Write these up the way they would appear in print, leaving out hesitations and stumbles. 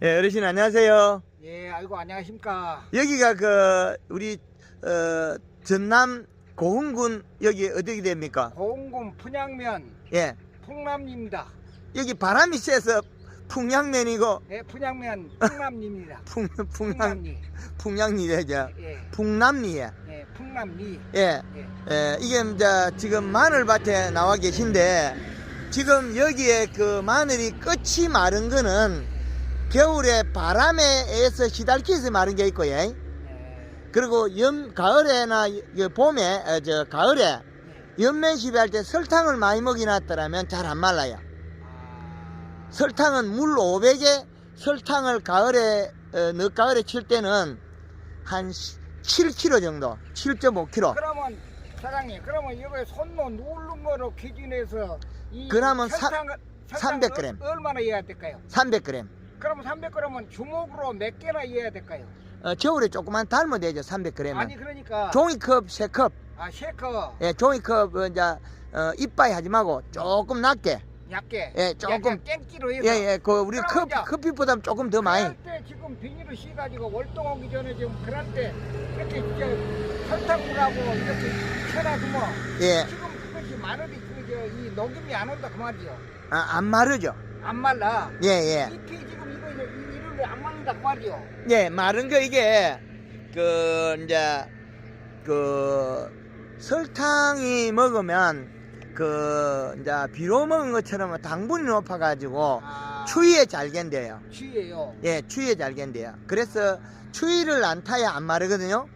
예, 어르신 안녕하세요. 예, 아이고 안녕하십니까. 여기가 우리 전남 고흥군 여기 어디게 됩니까? 고흥군 풍양면 예, 풍남리입니다. 여기 바람이 세서 풍양면이고 예, 풍양면 풍남리입니다. 풍남리. 풍양리 되죠. 예, 풍남리에. 예, 풍남리. 예, 예, 이게 이제 지금 마늘밭에 나와 계신데 지금 여기에 그 마늘이 끝이 마른 거는 겨울에 바람에 의해서 시달려서 마른 게 있고, 예. 예, 그리고 가을에나 봄에 가을에 연면 시비할 때 설탕을 많이 먹이놨더라면 잘 안 말라요. 설탕은 물 500에 설탕을 가을에 늦가을에 칠 때는 한 7kg 정도, 7.5kg. 그러면 사장님, 그러면 이거 손로 누른 거로 기준해서 이 그러면 설탕을 300g. 얼마나 해야 될까요? 300g. 그러면 300g은 주먹으로 몇 개나 해야 될까요? 겨울에 조금만 달면 되죠. 300g은. 아니 그러니까 종이컵 3컵. 쉐커 예, 종이컵 이제 이빠이 하지 말고 조금 낮게. 얇게. 예, 조금. 깽기로 해서. 예, 우리 그러면 이제 커피보다 조금 더 많이. 그럴 때 지금 비닐을 씌가지고 월동 오기 전에 지금 그럴 때 이렇게 진짜 설탕물하고 이렇게 쳐놔두면 예, 지금 그것이 마늘이 이 녹음이 안 온다 그 말이요. 안 마르죠. 안 말라. 예. 잎이 지금 이거 이를 안 말린다 그 말이요. 예, 마른 거 이게 이제 설탕이 먹으면 이제 비료 먹은 것처럼 당분이 높아가지고 추위에 잘 견뎌요. 추위에요. 예, 추위에 잘 견뎌요. 그래서 추위를 안 타야 안 마르거든요.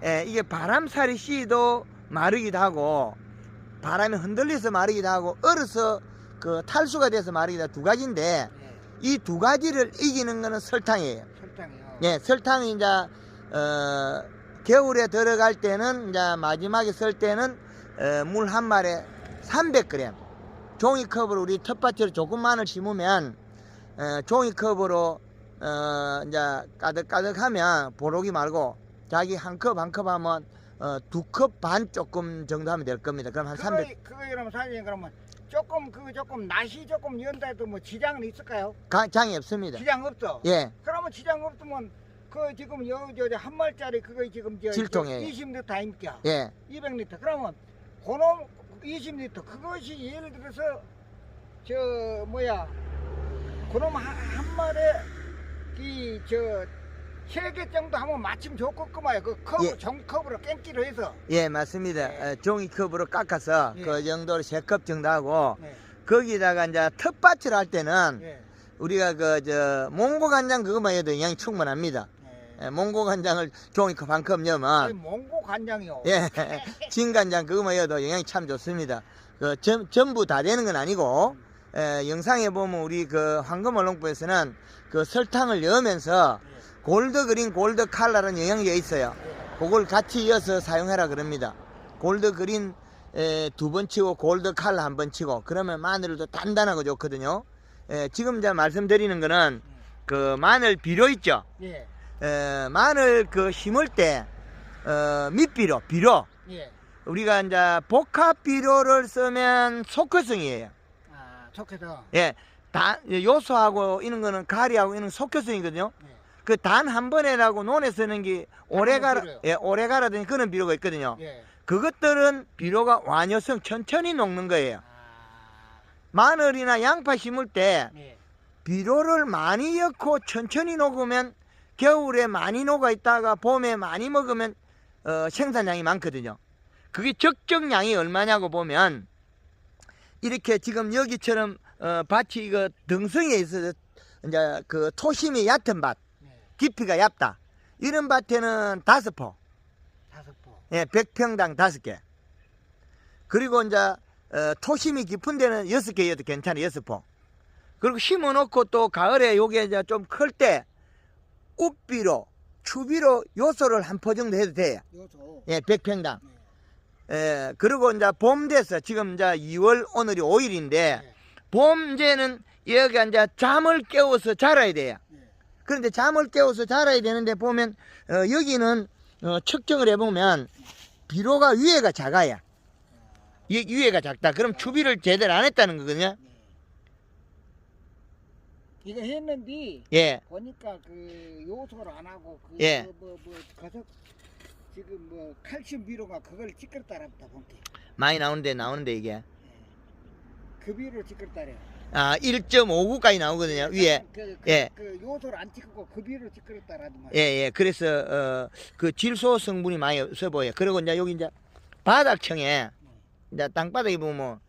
예, 이게 바람살이 씨도 마르기도 하고 바람이 흔들려서 마르기도 하고 얼어서 탈수가 돼서 마르기도 하고 두 가지인데 이 두 가지를 이기는 거는 설탕이에요. 설탕이요. 예, 설탕이 이제 겨울에 들어갈 때는 이제 마지막에 쓸 때는 물 한 말에 300g. 종이컵으로 우리 텃밭으로 조금만을 심으면 종이컵으로 이제 가득가득하면 보록이 말고 자기 한 컵 하면 2컵 반 조금 정도 하면 될 겁니다. 그럼 한 300. 그거 그러면 사장님 그러면 조금 낫이 조금 연다 해도 뭐 지장은 있을까요? 장이 없습니다. 지장 없어. 예, 그러면 지장 없으면 그 지금 한 말짜리 그거 지금 질통에 20리터 아닙니까? 예. 200리터. 그러면 그놈 20리터 그것이 예를 들어서 그놈 한 말에 세 개 정도 하면 마침 좋겠구만. 그 컵, 예. 종이컵으로 깽기로 해서. 예, 맞습니다. 네. 종이컵으로 깎아서 예. 그 정도로 3컵 정도 하고 네. 거기다가 이제 텃밭을 할 때는 예. 우리가 몽고 간장 그것만 해도 영양이 충분합니다. 예. 몽고 간장을 종이컵 한 컵 넣으면 몽고 간장이요. 예, 진간장 그것만 해도 영양이 참 좋습니다. 전부 다 되는 건 아니고 영상에 보면 우리 황금얼롱부에서는 설탕을 넣으면서 골드 그린 골드 칼라라는 영양제가 있어요. 그걸 같이 이어서 사용해라 그럽니다. 골드 그린 2번 치고 골드 칼라 1번 치고 그러면 마늘도 단단하고 좋거든요. 지금 제가 말씀드리는 거는 마늘 비료 있죠. 예. 마늘 심을 때 밑비료 비료 예. 우리가 이제 복합 비료를 쓰면 속효성이에요. 좋겠다. 예, 요소하고 이런 거는 가리하고 이런 속효성이거든요. 예. 그 단 한 번에라고 논에 쓰는 게 오레가라, 비료요. 예, 오레가라든지 그런 비료가 있거든요. 예. 그것들은 비료가 완효성 천천히 녹는 거예요. 마늘이나 양파 심을 때 예. 비료를 많이 넣고 천천히 녹으면 겨울에 많이 녹아 있다가 봄에 많이 먹으면 생산량이 많거든요. 그게 적정량이 얼마냐고 보면 이렇게 지금 여기처럼 밭이 이거 등성에 있어서 이제 토심이 얕은 밭, 깊이가 얇다. 이런 밭에는 5포. 5포. 예, 100평당 5개. 그리고 이제 토심이 깊은 데는 6개 여도 괜찮아요. 6포. 그리고 심어놓고 또 가을에 요게 이제 좀 클 때 웁비로, 추비로 요소를 1포 정도 해도 돼요. 요소. 예, 100평당. 그리고 이제 봄 돼서 지금 이제 2월 오늘이 5일인데 봄 이제는 여기가 이제 잠을 깨워서 자라야 돼요. 그런데 잠을 깨워서 자라야 되는데 보면 여기는 측정을 해보면 비료가 위에가 작아요. 위에가 작다. 그럼 추비를 제대로 안 했다는 거거든요. 이거 했는데 예. 보니까 그 요소를 안 하고 그 예. 가서 지금 뭐 칼슘 비료가 그걸 찌끄럽다랍니다 본게. 많이 나오는데 이게. 그 비료를 찌끄럽다래요. 아, 1.59까지 나오거든요, 위에. 예. 그 요소를 안 찍고 그 비료를 찌끄럽다라는 말. 예, 예. 그래서, 그 질소 성분이 많이 없어 보여요. 그리고 이제 여기 이제 바닥층에, 이제 땅바닥에 보면,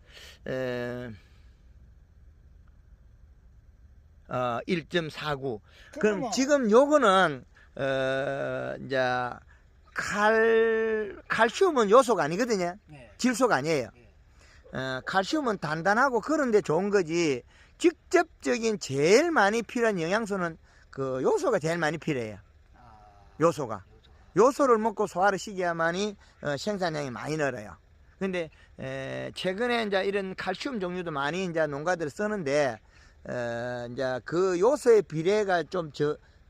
1.49. 그럼 그러면- 지금 요거는, 이제, 칼슘은 요소가 아니거든요. 네. 질소가 아니에요. 칼슘은 단단하고 그런데 좋은 거지. 직접적인 제일 많이 필요한 영양소는 그 요소가 제일 많이 필요해요. 아, 요소가. 요소를 먹고 소화를 시켜야만이 생산량이 많이 늘어요. 근데 최근에 이제 이런 칼슘 종류도 많이 이제 농가들 쓰는데 이제 그 요소의 비례가 좀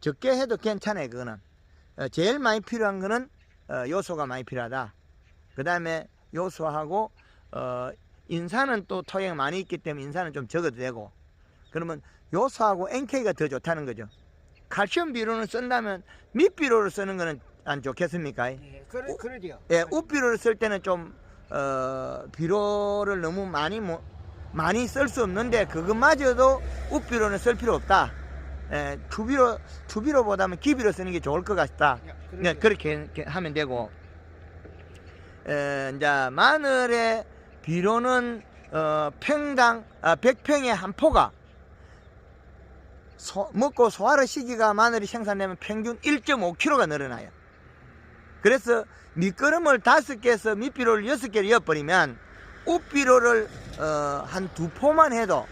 적게 해도 괜찮아요. 그거는 제일 많이 필요한 거는 요소가 많이 필요하다. 그 다음에 요소하고 인산은 또 토양이 많이 있기 때문에 인산은 좀 적어도 되고, 그러면 요소하고 NK가 더 좋다는 거죠. 칼슘 비료는 쓴다면 밑비료를 쓰는 거는 안 좋겠습니까? 예, 그러죠. 예, 우비료를 쓸 때는 좀 비료를 너무 많이 쓸 수 없는데 그것마저도 우비료는 쓸 필요 없다. 예, 투비료보다는 기비료 쓰는 게 좋을 것 같다. 네, 그렇게 하면 되고, 이제 마늘의 비료는 평당 100평에 한 포가 먹고 소화를 시기가 마늘이 생산되면 평균 1.5kg가 늘어나요. 그래서 밑거름을 5개에서 밑비료를 6개를 이어버리면 웃비료를 한 2포만 해도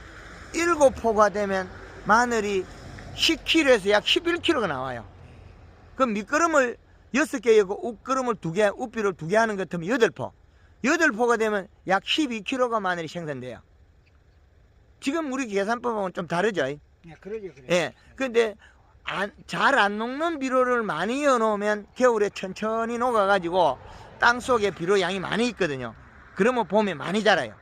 7포가 되면 마늘이 10kg에서 약 11kg가 나와요. 그럼 밑거름을 6개 하고 웃거름을 2개, 웃비료를 2개 하는 것 같으면 8포. 8포가 되면 약 12kg가 마늘이 생산돼요. 지금 우리 계산법은 좀 다르죠? 예, 그러죠. 예. 근데 잘 안 녹는 비료를 많이 이어놓으면 겨울에 천천히 녹아가지고 땅 속에 비료 양이 많이 있거든요. 그러면 봄에 많이 자라요.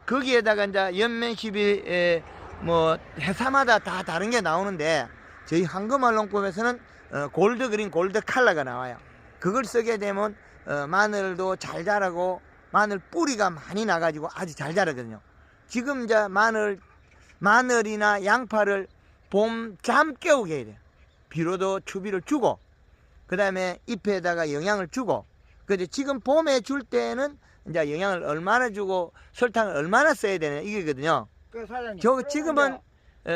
거기에다가 이제 연면십이 뭐 회사마다 다 다른 게 나오는데 저희 황금알 농법에서는 골드 그린 골드 칼라가 나와요. 그걸 쓰게 되면 마늘도 잘 자라고 마늘 뿌리가 많이 나가지고 아주 잘 자라거든요. 지금 이제 마늘이나 양파를 봄 잠 깨우게 해야 돼요. 비료도 추비를 주고, 그 다음에 잎에다가 영양을 주고, 근데 지금 봄에 줄 때는 이제 영양을 얼마나 주고 설탕을 얼마나 써야 되냐 이거거든요. 그 사장님. 지금은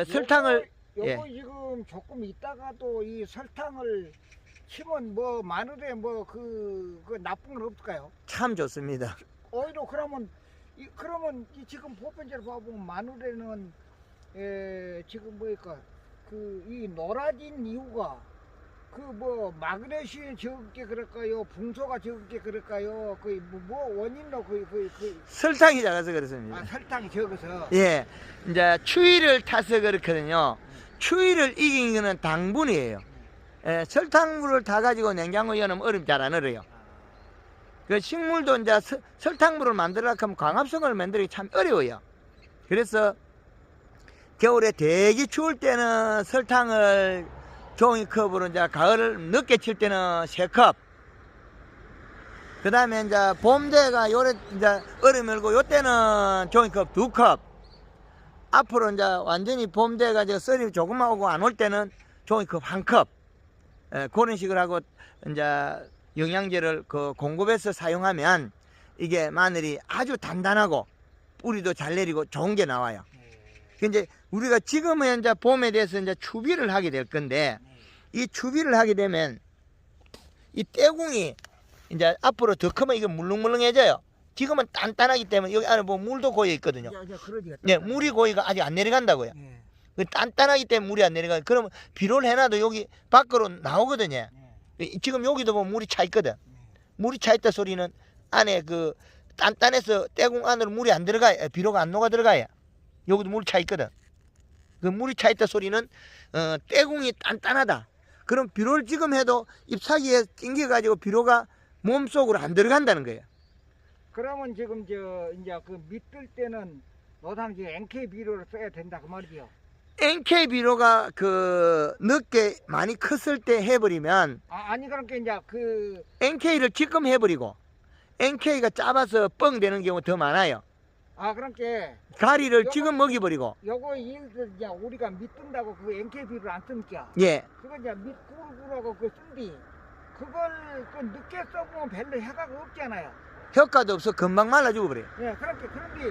설탕을 요거 지금 조금 있다가도 이 설탕을 치면 뭐 마늘에 뭐 그 나쁜 건 없을까요? 참 좋습니다. 오히려 그러면 지금 보편적으로 봐보면 마늘에는 지금 뭐랄까 이 노라진 이유가 그 뭐 마그네슘이 적게 그럴까요? 붕소가 적게 그럴까요? 뭐 원인도 설탕이 작아서 그렇습니다. 설탕이 적어서. 예, 이제 추위를 타서 그렇거든요. 추위를 이긴 거는 당분이에요. 설탕물을 타 가지고 냉장고에 넣으면 얼음 잘 안 얼어요. 그 식물도 이제 설탕물을 만들려고 하면 광합성을 만들기 참 어려워요. 그래서 겨울에 되게 추울 때는 설탕을 종이컵으로 이제 가을 늦게 칠 때는 3컵. 그 다음에 이제 봄대가 요래 이제 얼음 열고 요 때는 종이컵 2컵. 앞으로 이제 완전히 봄대가 이제 썰이 조금만 오고 안 올 때는 종이컵 1컵. 그런 식으로 하고 이제 영양제를 공급해서 사용하면 이게 마늘이 아주 단단하고 뿌리도 잘 내리고 좋은 게 나와요. 이제 우리가 지금은 이제 봄에 대해서 이제 추비를 하게 될 건데, 이 추비를 하게 되면 이 떼궁이 이제 앞으로 더 크면 이게 물렁물렁해져요. 지금은 단단하기 때문에 여기 안에 뭐 물도 고여 있거든요. 네, 물이 고이가 아직 안 내려간다고요. 단단하기 때문에 물이 안 내려가요. 그러면 비료를 해놔도 여기 밖으로 나오거든요. 지금 여기도 보면 물이 차 있거든. 물이 차 있다 소리는 안에 단단해서 떼궁 안으로 물이 안 들어가요. 비료가 안 녹아 들어가요. 여기도 물이 차 있거든. 그 물이 차 있다 소리는 떼궁이 단단하다. 그럼 비료를 지금 해도 잎사귀에 낑겨가지고 비료가 몸속으로 안 들어간다는 거예요. 그러면 지금 이제 그 밑들 때는 노당지 NK 비료를 써야 된다 그 말이죠. NK 비료가 그 늦게 많이 컸을 때 해버리면 아니 그러니까 이제 그 NK를 지금 해버리고 NK가 짧아서 뻥 되는 경우 더 많아요. 그러니까 가리를 요거- 지금 먹여버리고. 요거 일들 이제 우리가 밑든다고 그 NK비를 안 쓰니까 예. 그거 이제 밑 구르구르하고 그 쓴디 그걸 그 늦게 써보면 별로 효과가 없잖아요. 효과도 없어. 금방 말라 죽어버려요. 예, 그렇게 그런데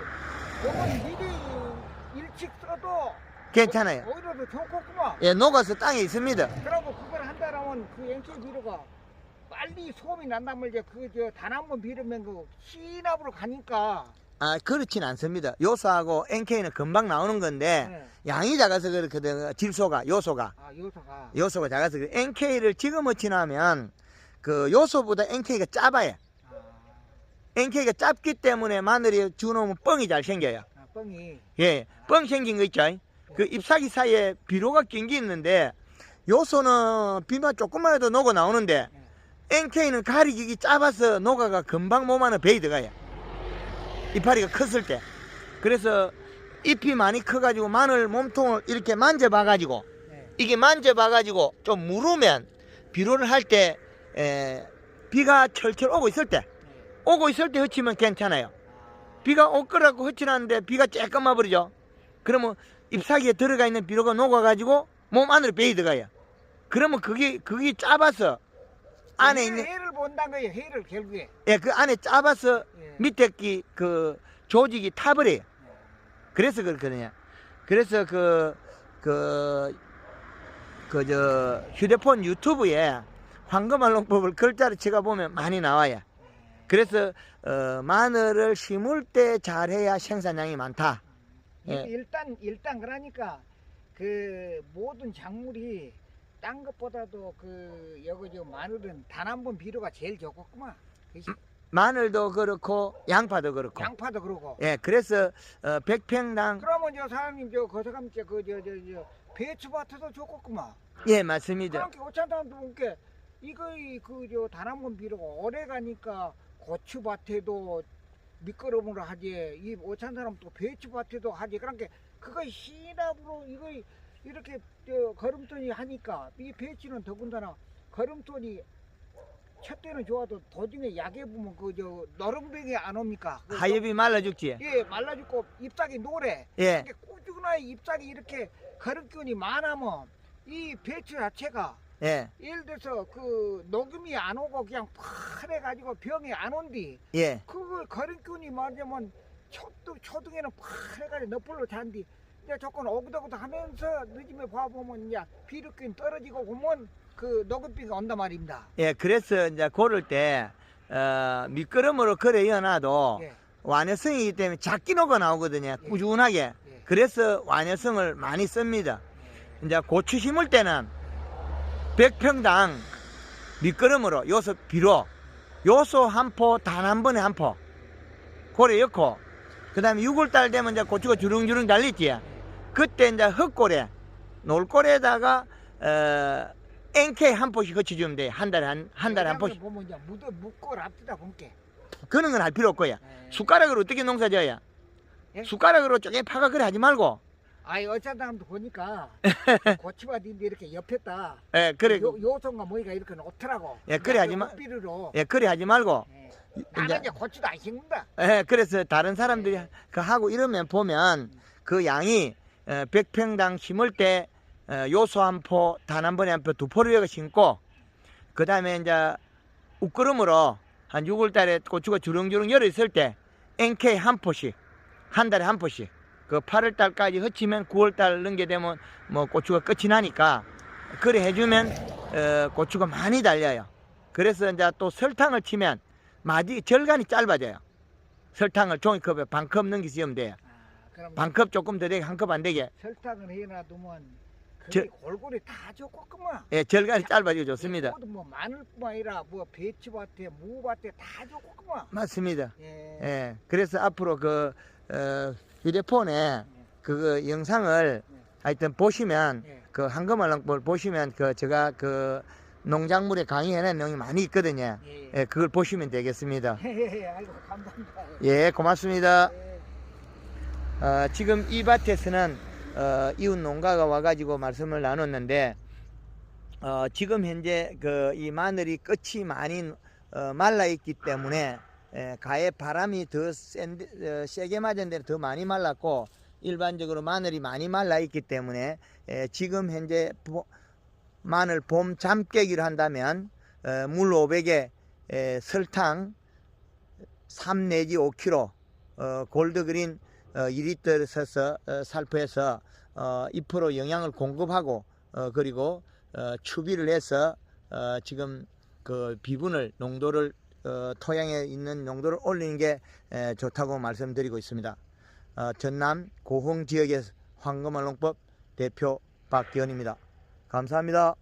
요건 미리 일찍 써도 괜찮아요. 오히려 더 좋겠구만. 예, 녹아서 땅에 있습니다. 그러고 그걸 한다라면 그 NK비료가 빨리 소음이 난단 말이야. 그 단 한 번 비르면 그 시납으로 가니까. 그렇진 않습니다. 요소하고 NK는 금방 나오는 건데 예. 양이 작아서 그렇거든. 질소가, 요소가. 요소가. 작아서 그래. NK를 지금 어치나면 그 요소보다 NK가 짧아요. NK가 짧기 때문에 마늘이 주놓으면 뻥이 잘 생겨요. 뻥이. 예, 뻥 생긴 거 있죠. 그 잎사귀 사이에 비료가 낀 게 있는데 요소는 비누가 조금만 해도 녹아 나오는데 NK는 가리기기 짧아서 녹아가 금방 몸 안에 배이 들어가요. 이파리가 컸을 때. 그래서 잎이 많이 커가지고 마늘 몸통을 이렇게 만져봐가지고 이게 만져봐가지고 좀 무르면 비료를 할 때 비가 철철 오고 있을 때 흩치면 괜찮아요. 비가 올 거라고 흩치는데 비가 쬐끔만 버리죠. 그러면 잎사귀에 들어가 있는 비료가 녹아가지고 몸 안으로 배이 들어가요. 그러면 그게 짧아서 안에 있는 해를 본다는 거예요. 해를 결국에. 예, 그 안에 짧아서 예. 밑에 그 조직이 타버려요. 그래서 그렇거든요. 그래서 휴대폰 유튜브에 황금알롱법을 글자로 치가 보면 많이 나와요. 그래서 마늘을 심을 때 잘해야 생산량이 많다. 예. 일단 그러니까 그 모든 작물이 딴 것보다도 그 여기 저 마늘은 단 한 번 비료가 제일 좋겠구만. 마늘도 그렇고 양파도 그렇고. 양파도 그러고. 예, 그래서 100평당 그러면 저 사장님 저 거서감께 저 배추밭에도 좋겠구만. 예, 맞습니다. 그러니까 어쩐다도 보니까 이거 그저 단 한 번 비료가 오래 가니까 고추밭에도 미끄럼으로 하지. 이 오찬 사람 또 배추밭에도 하지. 그러니까 그거 시납으로 이거 이렇게 저 걸음돈이 하니까 이 배추는 더군다나 걸음돈이 첫 때는 좋아도 도중에 약해 보면 그 저 너렁뱅이 안 옵니까? 하엽이 말라 죽지. 예, 말라 죽고 잎사귀 노래. 예. 이렇게 꾸준하게 잎사귀 이렇게 거름균이 많으면 이 배추 자체가 예. 예를 들어서 그 녹음이 안 오고 그냥 파래 가지고 병이 안 온디. 예. 그걸 거름균이 말하자면 초등에는 파래 가지고 너풀로 잔디. 이제 조금 오그덕오덕 하면서 늦으면 봐보면 이제 비료균 떨어지고 보면 그 녹음비가 온단 말입니다. 예, 그래서 이제 고를 때 미끄럼으로 걸어 이어놔도 예. 완효성이기 때문에 작게 녹아 나오거든요. 꾸준하게. 예. 그래서 완효성을 많이 씁니다. 이제 고추 심을 때는 100평당 미끄럼으로 요소 비료 요소 한 포 단 한 번에 한 포 고래 넣고 그 다음에 6월달 되면 이제 고추가 주릉주릉 달리지. 그때 이제 흙고래 놀고래에다가 NK 한 포씩 거쳐주면 돼. 한 달에 한 포씩. 보면 이제 묻고 랍시다 본게. 그런 건 할 필요 없고요. 숟가락으로 어떻게 농사 져야? 예? 숟가락으로 쪼개 파가 그래 하지 말고. 아이 어쩐 사람도 보니까 고추밭인데 이렇게 옆에다 예, 그래. 요소인가 뭐가 이렇게 놓더라고. 예, 그래 하지 마. 비료로. 예, 그래 하지 말고. 나는 이제 고추도 안 심는다. 예, 그래서 다른 사람들이 그 하고 이러면 보면 그 양이 100평당 심을 때 요소 한 포, 단 한 번에 한 포, 두 포를 심고 그 다음에 이제 웃거름으로 한 6월 달에 고추가 주렁주렁 열어 있을 때 NK 한 포씩 한 달에 한 포씩 그 8월 달까지 흩치면 9월 달 넘게 되면 뭐 고추가 끝이 나니까 그래 해주면 고추가 많이 달려요. 그래서 이제 또 설탕을 치면 절간이 짧아져요. 설탕을 종이컵에 반컵 넘기시면 돼요. 그럼 반컵 조금 더 되게 한 컵 안 되게. 설탕을 해놔두면 그게 골고루 다 좋겠구만. 예, 절간이 짧아지고 좋습니다. 모두 뭐 마늘뿐만 아니라 뭐 배추밭에 무밭에 다 좋겠구만. 맞습니다. 예. 예, 그래서 앞으로 휴대폰에 그 영상을 하여튼 보시면 예. 그 황금알롱법을 보시면 제가 농작물에 강의해낸 내용이 많이 있거든요. 예. 예, 그걸 보시면 되겠습니다. 아이고 감사합니다. 예, 고맙습니다. 예. 지금 이 밭에서는 이웃 농가가 와가지고 말씀을 나눴는데 지금 현재 이 마늘이 끝이 많이 말라 있기 때문에 가에 바람이 더 세게 맞은 데는 더 많이 말랐고 일반적으로 마늘이 많이 말라 있기 때문에 지금 현재 마늘 봄 잠깨기를 한다면 물 500에 설탕 3 내지 5kg 골드그린 2리터를 써서 살포해서 2% 영양을 공급하고 그리고 추비를 해서 지금 그 비분을 농도를 토양에 있는 농도를 올리는 게 좋다고 말씀드리고 있습니다. 전남 고흥 지역의 황금알농법 대표 박기현입니다. 감사합니다.